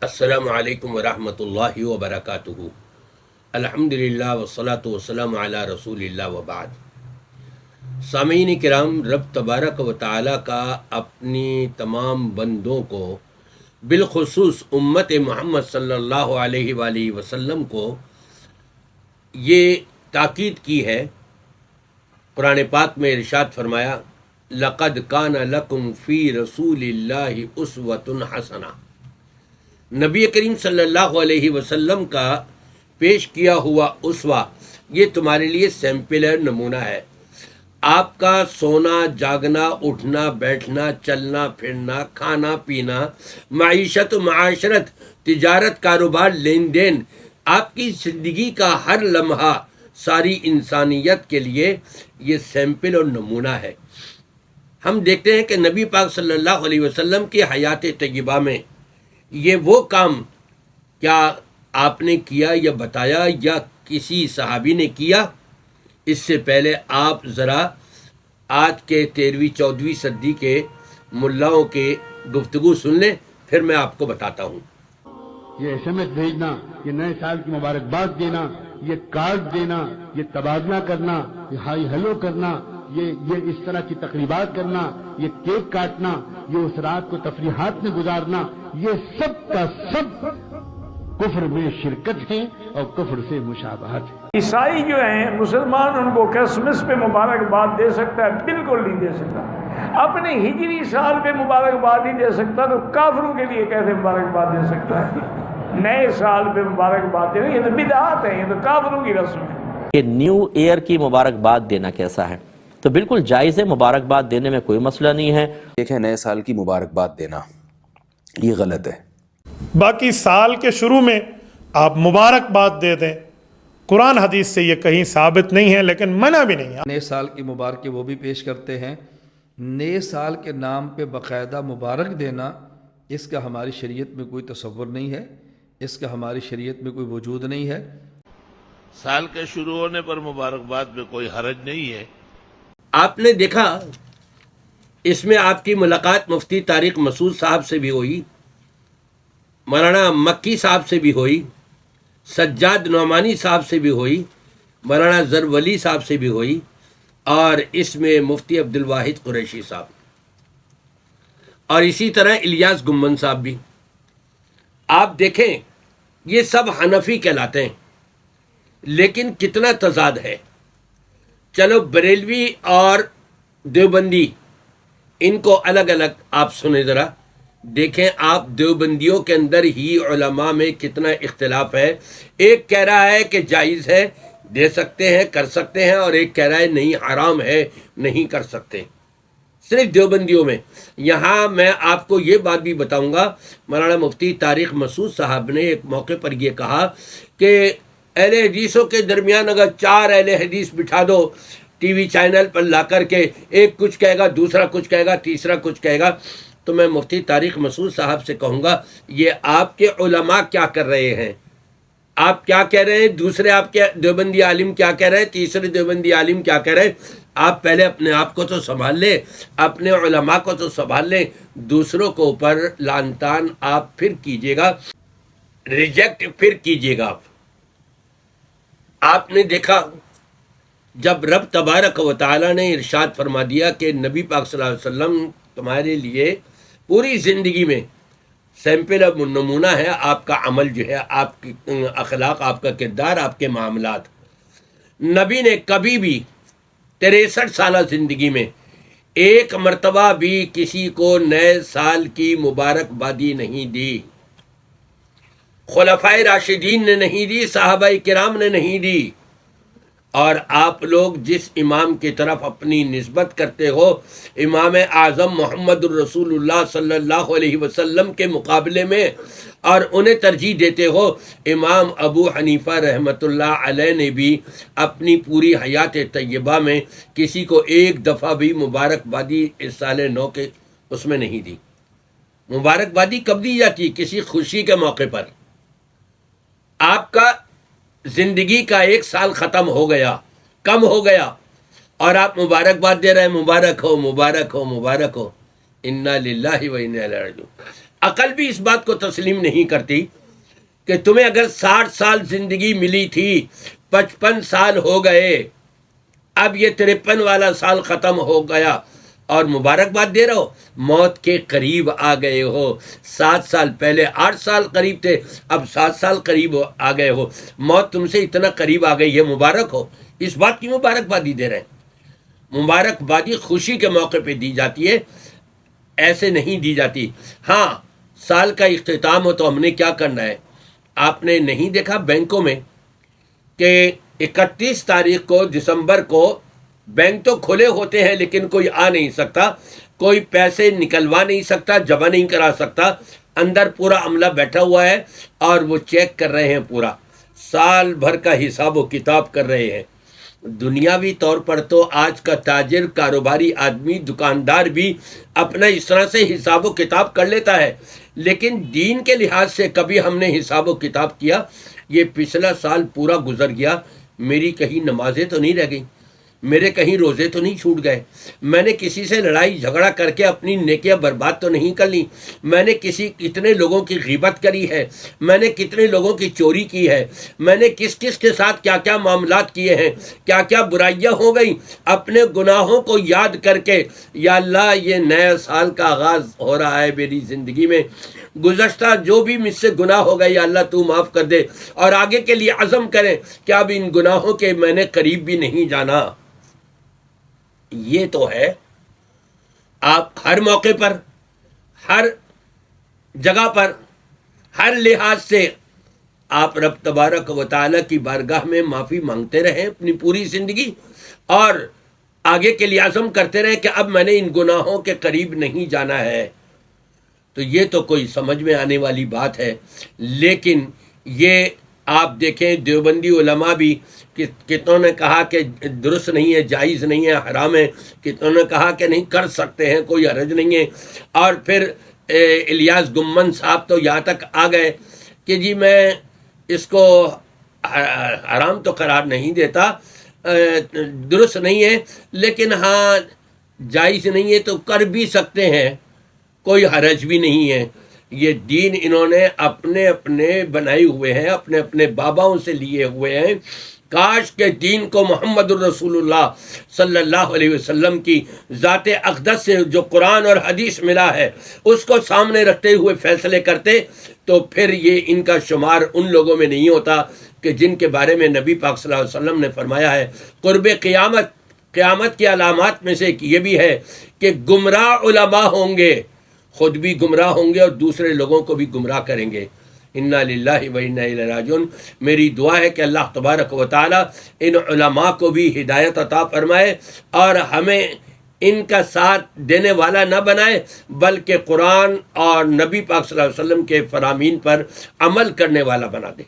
السلام علیکم ورحمۃ اللہ وبرکاتہ۔ الحمدللہ والصلاۃ والسلام علی رسول اللہ وبعد۔ سامعین کرام، رب تبارک و تعالیٰ کا اپنی تمام بندوں کو، بالخصوص امت محمد صلی اللہ علیہ وآلہ وسلم کو یہ تاکید کی ہے۔ قرآن پاک میں ارشاد فرمایا، لقد کان لکم فی رسول اللہ اسوۃ حسنہ۔ نبی کریم صلی اللہ علیہ وسلم کا پیش کیا ہوا اسوہ یہ تمہارے لیے سیمپل ہے، نمونہ ہے۔ آپ کا سونا، جاگنا، اٹھنا، بیٹھنا، چلنا پھرنا، کھانا پینا، معیشت و معاشرت، تجارت، کاروبار، لین دین، آپ کی زندگی کا ہر لمحہ ساری انسانیت کے لیے یہ سیمپل اور نمونہ ہے۔ ہم دیکھتے ہیں کہ نبی پاک صلی اللہ علیہ وسلم کی حیات طیبہ میں یہ وہ کام کیا آپ نے کیا یا بتایا یا کسی صحابی نے کیا؟ اس سے پہلے آپ ذرا آج کے 13ویں 14ویں صدی کے ملاؤں کے گفتگو سن لیں، پھر میں آپ کو بتاتا ہوں۔ یہ SMS بھیجنا، یہ نئے سال کی مبارکباد دینا، یہ کارڈ دینا، یہ تبادلہ کرنا، یہ ہائی ہیلو کرنا، یہ اس طرح کی تقریبات کرنا، یہ کیک کاٹنا، یہ اس رات کو تفریحات میں گزارنا، یہ سب کا سب کفر میں شرکت ہے اور کفر سے مشابہت ہے۔ عیسائی جو ہیں، مسلمان ان کو کرسمس پہ مبارکباد دے سکتا ہے؟ بالکل نہیں دے سکتا۔ اپنے ہجری سال پہ مبارکباد نہیں دے سکتا تو کافروں کے لیے کیسے مبارکباد دے سکتا ہے؟ نئے سال پہ مبارکباد دینا یہ تو بدعت ہے، یہ تو کافروں کی رسم ہے۔ کہ نیو ایئر کی مبارکباد دینا کیسا ہے؟ تو بالکل جائز ہے، مبارکباد دینے میں کوئی مسئلہ نہیں ہے۔ دیکھیں، نئے سال کی مبارکباد دینا یہ غلط ہے۔ باقی سال کے شروع میں آپ مبارکباد دے دیں، قرآن حدیث سے یہ کہیں ثابت نہیں ہے، لیکن منع بھی نہیں ہے۔ نئے سال کی مبارکیں وہ بھی پیش کرتے ہیں۔ نئے سال کے نام پہ باقاعدہ مبارک دینا، اس کا ہماری شریعت میں کوئی تصور نہیں ہے، اس کا ہماری شریعت میں کوئی وجود نہیں ہے۔ سال کے شروع ہونے پر مبارکباد میں کوئی حرج نہیں ہے۔ آپ نے دیکھا اس میں آپ کی ملاقات مفتی طارق مسعود صاحب سے بھی ہوئی، مولانا مکی صاحب سے بھی ہوئی، سجاد نعمانی صاحب سے بھی ہوئی، مولانا زرولی صاحب سے بھی ہوئی، اور اس میں مفتی عبد الواحد قریشی صاحب، اور اسی طرح الیاس گمن صاحب بھی۔ آپ دیکھیں یہ سب حنفی کہلاتے ہیں، لیکن کتنا تضاد ہے۔ چلو بریلوی اور دیوبندی، ان کو الگ الگ آپ سنیں ذرا، دیکھیں آپ دیوبندیوں کے اندر ہی علماء میں کتنا اختلاف ہے۔ ایک کہہ رہا ہے کہ جائز ہے، دے سکتے ہیں، کر سکتے ہیں، اور ایک کہہ رہا ہے نہیں، حرام ہے، نہیں کر سکتے۔ صرف دیوبندیوں میں۔ یہاں میں آپ کو یہ بات بھی بتاؤں گا، مولانا مفتی طارق مسعود صاحب نے ایک موقع پر یہ کہا کہ اہل حدیثوں کے درمیان اگر 4 اہل حدیث بٹھا دو ٹی وی چینل پر لا کر کے، ایک کچھ کہے گا، دوسرا کچھ کہے گا، تیسرا کچھ کہے گا، تو میں مفتی طارق مسعود صاحب سے کہوں گا یہ آپ کے علماء کیا کر رہے ہیں؟ آپ کیا کہہ رہے ہیں؟ دوسرے آپ کے دیوبندی عالم کیا کہہ رہے ہیں؟ تیسرے دیوبندی عالم کیا کہہ رہے ہیں؟ آپ پہلے اپنے آپ کو تو سنبھال لیں، اپنے علماء کو تو سنبھال لیں، دوسروں کو اوپر لعن طعن آپ پھر کیجیے گا، ریجیکٹ پھر کیجیے گا۔ آپ نے دیکھا جب رب تبارک و تعالیٰ نے ارشاد فرما دیا کہ نبی پاک صلی اللہ علیہ وسلم تمہارے لیے پوری زندگی میں سیمپل اور نمونہ ہے، آپ کا عمل جو ہے، آپ کی اخلاق، آپ کا کردار، آپ کے معاملات۔ نبی نے کبھی بھی 63 سالہ زندگی میں ایک مرتبہ بھی کسی کو نئے سال کی مبارکبادی نہیں دی۔ خلفائے راشدین نے نہیں دی، صحابہ کرام نے نہیں دی، اور آپ لوگ جس امام کی طرف اپنی نسبت کرتے ہو، امام اعظم محمد الرسول اللہ صلی اللہ علیہ وسلم کے مقابلے میں، اور انہیں ترجیح دیتے ہو، امام ابو حنیفہ رحمۃ اللہ علیہ نے بھی اپنی پوری حیات طیبہ میں کسی کو ایک دفعہ بھی مبارکبادی اس سال نو کے اس میں نہیں دی۔ مبارکبادی کب دی جاتی؟ کسی خوشی کے موقع پر۔ آپ کا زندگی کا 1 سال ختم ہو گیا، کم ہو گیا، اور آپ مبارکباد دے رہے ہیں، مبارک ہو، مبارک ہو، مبارک ہو۔ انا للہ و انا الیہ راجعون۔ عقل بھی اس بات کو تسلیم نہیں کرتی کہ تمہیں اگر 60 سال زندگی ملی تھی، 55 سال ہو گئے، اب یہ 53 والا سال ختم ہو گیا اور مبارکباد دے رہے ہو، موت کے قریب آ گئے ہو۔ 7 سال پہلے 8 سال قریب تھے، اب 7 سال قریب آ گئے ہو، موت تم سے اتنا قریب آ گئی ہے، مبارک ہو۔ اس بات کی مبارکبادی دے رہے ہیں۔ مبارکبادی خوشی کے موقع پہ دی جاتی ہے، ایسے نہیں دی جاتی۔ ہاں، سال کا اختتام ہو تو ہم نے کیا کرنا ہے؟ آپ نے نہیں دیکھا بینکوں میں کہ 31 تاریخ کو دسمبر کو بینک تو کھلے ہوتے ہیں لیکن کوئی آ نہیں سکتا، کوئی پیسے نکلوا نہیں سکتا، جمع نہیں کرا سکتا، اندر پورا عملہ بیٹھا ہوا ہے اور وہ چیک کر رہے ہیں، پورا سال بھر کا حساب و کتاب کر رہے ہیں۔ دنیاوی طور پر تو آج کا تاجر، کاروباری آدمی، دکاندار بھی اپنا اس طرح سے حساب و کتاب کر لیتا ہے، لیکن دین کے لحاظ سے کبھی ہم نے حساب و کتاب کیا؟ یہ پچھلا سال پورا گزر گیا، میری کہیں نمازیں تو نہیں رہ گئیں، میرے کہیں روزے تو نہیں چھوٹ گئے، میں نے کسی سے لڑائی جھگڑا کر کے اپنی نیکیاں برباد تو نہیں کر لی، میں نے کتنے لوگوں کی غیبت کری ہے، میں نے کتنے لوگوں کی چوری کی ہے، میں نے کس کس کے ساتھ کیا کیا معاملات کیے ہیں، کیا کیا برائیاں ہو گئیں۔ اپنے گناہوں کو یاد کر کے یا اللہ یہ نیا سال کا آغاز ہو رہا ہے میری زندگی میں، گزشتہ جو بھی مجھ سے گناہ ہو گئے یا اللہ تو معاف کر دے، اور آگے کے لیے عزم کریں کہ اب ان گناہوں کے میں نے قریب بھی نہیں جانا۔ یہ تو ہے، آپ ہر موقع پر، ہر جگہ پر، ہر لحاظ سے آپ رب تبارک و تعالیٰ کی بارگاہ میں معافی مانگتے رہیں اپنی پوری زندگی، اور آگے کے لیے عزم کرتے رہیں کہ اب میں نے ان گناہوں کے قریب نہیں جانا ہے۔ تو یہ تو کوئی سمجھ میں آنے والی بات ہے، لیکن یہ آپ دیکھیں دیوبندی علماء بھی کتنوں نے کہا کہ درست نہیں ہے، جائز نہیں ہے، حرام ہے، کتنوں نے کہا کہ نہیں کر سکتے ہیں، کوئی حرج نہیں ہے، اور پھر الیاس گمن صاحب تو یہاں تک آ گئے کہ جی میں اس کو حرام تو قرار نہیں دیتا، درست نہیں ہے، لیکن ہاں جائز نہیں ہے تو کر بھی سکتے ہیں، کوئی حرج بھی نہیں ہے۔ یہ دین انہوں نے اپنے اپنے بنائے ہوئے ہیں، اپنے اپنے باباؤں سے لیے ہوئے ہیں۔ کاش کے دین کو محمد الرسول اللہ صلی اللہ علیہ وسلم کی ذات اقدس سے جو قرآن اور حدیث ملا ہے اس کو سامنے رکھتے ہوئے فیصلے کرتے، تو پھر یہ ان کا شمار ان لوگوں میں نہیں ہوتا کہ جن کے بارے میں نبی پاک صلی اللہ علیہ وسلم نے فرمایا ہے قرب قیامت کی علامات میں سے ایک یہ بھی ہے کہ گمراہ علماء ہوں گے، خود بھی گمراہ ہوں گے اور دوسرے لوگوں کو بھی گمراہ کریں گے۔ انا للہ و انا الیہ راجعون۔ میری دعا ہے کہ اللہ تبارک و تعالی ان علماء کو بھی ہدایت عطا فرمائے اور ہمیں ان کا ساتھ دینے والا نہ بنائے، بلکہ قرآن اور نبی پاک صلی اللہ علیہ وسلم کے فرامین پر عمل کرنے والا بنا دے۔